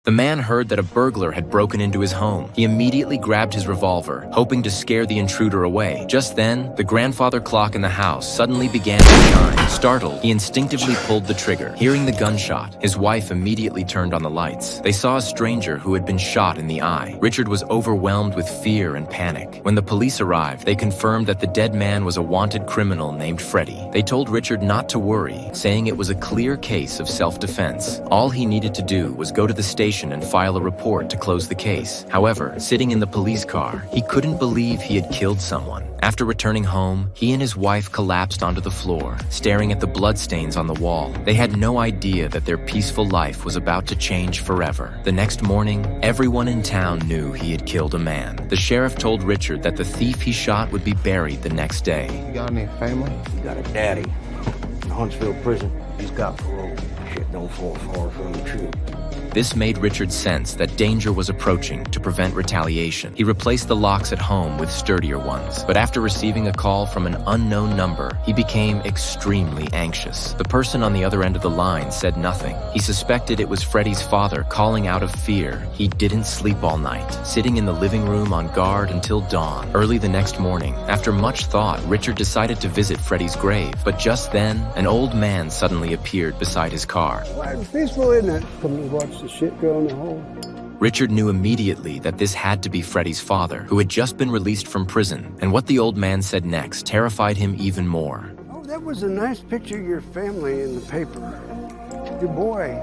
The man heard that a burglar had broken into his home. He immediately grabbed his revolver, hoping to scare the intruder away. Just then, the grandfather clock in the house suddenly began to chime. Startled, he instinctively pulled the trigger. Hearing the gunshot, his wife immediately turned on the lights. They saw a stranger who had been shot in the eye. Richard was overwhelmed with fear and panic. When the police arrived, they confirmed that the dead man was a wanted criminal named Freddy. They told Richard not to worry, saying it was a clear case of self-defense. All he needed to do was go to the station and file a report to close the case. However, sitting in the police car, he couldn't believe he had killed someone. After returning home, he and his wife collapsed onto the floor, staring at the bloodstains on the wall. They had no idea that their peaceful life was about to change forever. The next morning, everyone in town knew he had killed a man. The sheriff told Richard that the thief he shot would be buried the next day. You got any family? You got a daddy in Huntsville prison. He's got parole. Shit don't fall far from the truth. This made Richard sense that danger was approaching to prevent retaliation. He replaced the locks at home with sturdier ones. But after receiving a call from an unknown number, he became extremely anxious. The person on the other end of the line said nothing. He suspected it was Freddy's father calling out of fear. He didn't sleep all night, sitting in the living room on guard until dawn. Early the next morning, after much thought, Richard decided to visit Freddy's grave. But just then, an old man suddenly appeared beside his car. Well, it's peaceful, isn't it? Come to watch the shit go in the hole. Richard knew immediately that this had to be Freddy's father, who had just been released from prison, and what the old man said next terrified him even more. Oh, that was a nice picture of your family in the paper. Your boy,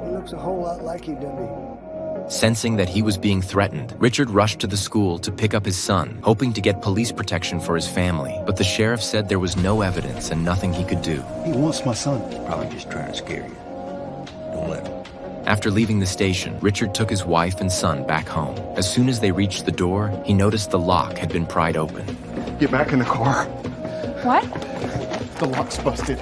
he looks a whole lot like you, doesn't he? Sensing that he was being threatened, Richard rushed to the school to pick up his son, hoping to get police protection for his family. But the sheriff said there was no evidence and nothing he could do. He wants my son. Probably just trying to scare you. Don't let him. After leaving the station, Richard took his wife and son back home. As soon as they reached the door, he noticed the lock had been pried open. Get back in the car. What? The lock's busted.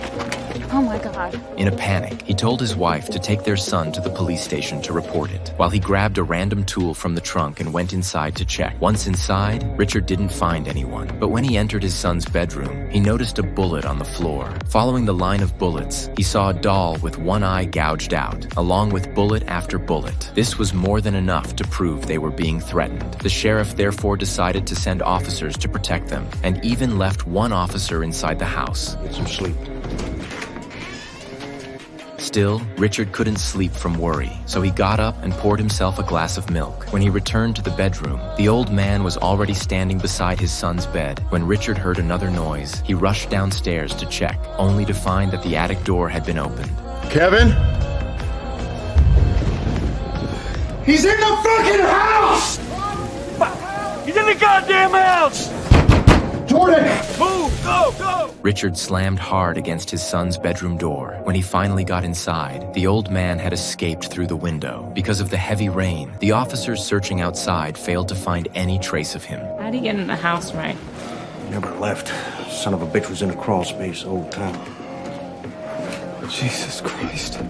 Oh my God. In a panic, he told his wife to take their son to the police station to report it, while he grabbed a random tool from the trunk and went inside to check. Once inside, Richard didn't find anyone, but when he entered his son's bedroom, he noticed a bullet on the floor. Following the line of bullets, he saw a doll with one eye gouged out, along with bullet after bullet. This was more than enough to prove they were being threatened. The sheriff therefore decided to send officers to protect them, and even left one officer inside the house. Get some sleep. Still, Richard couldn't sleep from worry, so he got up and poured himself a glass of milk. When he returned to the bedroom, the old man was already standing beside his son's bed. When Richard heard another noise, he rushed downstairs to check, only to find that the attic door had been opened. Kevin? He's in the fucking house! He's in the goddamn house! Jordan! Move! Go! Go! Richard slammed hard against his son's bedroom door. When he finally got inside, the old man had escaped through the window. Because of the heavy rain, the officers searching outside failed to find any trace of him. How'd he get in the house, right? Never left. Son of a bitch was in a crawl space the whole time. Jesus Christ.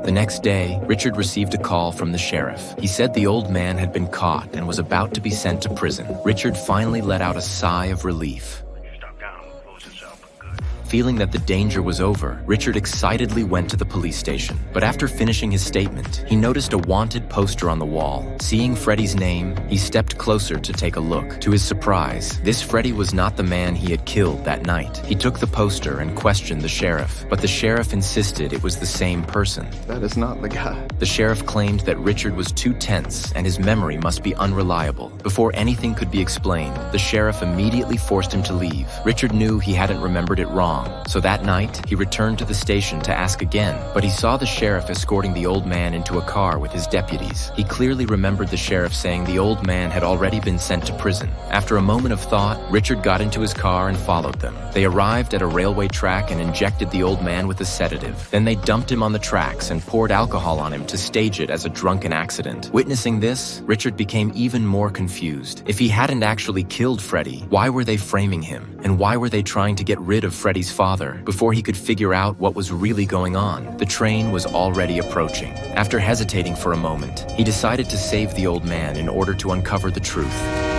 The next day, Richard received a call from the sheriff. He said the old man had been caught and was about to be sent to prison. Richard finally let out a sigh of relief. Feeling that the danger was over, Richard excitedly went to the police station. But after finishing his statement, he noticed a wanted poster on the wall. Seeing Freddy's name, he stepped closer to take a look. To his surprise, this Freddy was not the man he had killed that night. He took the poster and questioned the sheriff, but the sheriff insisted it was the same person. That is not the guy. The sheriff claimed that Richard was too tense and his memory must be unreliable. Before anything could be explained, the sheriff immediately forced him to leave. Richard knew he hadn't remembered it wrong. So that night, he returned to the station to ask again, but he saw the sheriff escorting the old man into a car with his deputies. He clearly remembered the sheriff saying the old man had already been sent to prison. After a moment of thought, Richard got into his car and followed them. They arrived at a railway track and injected the old man with a sedative. Then they dumped him on the tracks and poured alcohol on him to stage it as a drunken accident. Witnessing this, Richard became even more confused. If he hadn't actually killed Freddy, why were they framing him? And why were they trying to get rid of Freddy's father before he could figure out what was really going on? The train was already approaching. After hesitating for a moment, he decided to save the old man in order to uncover the truth.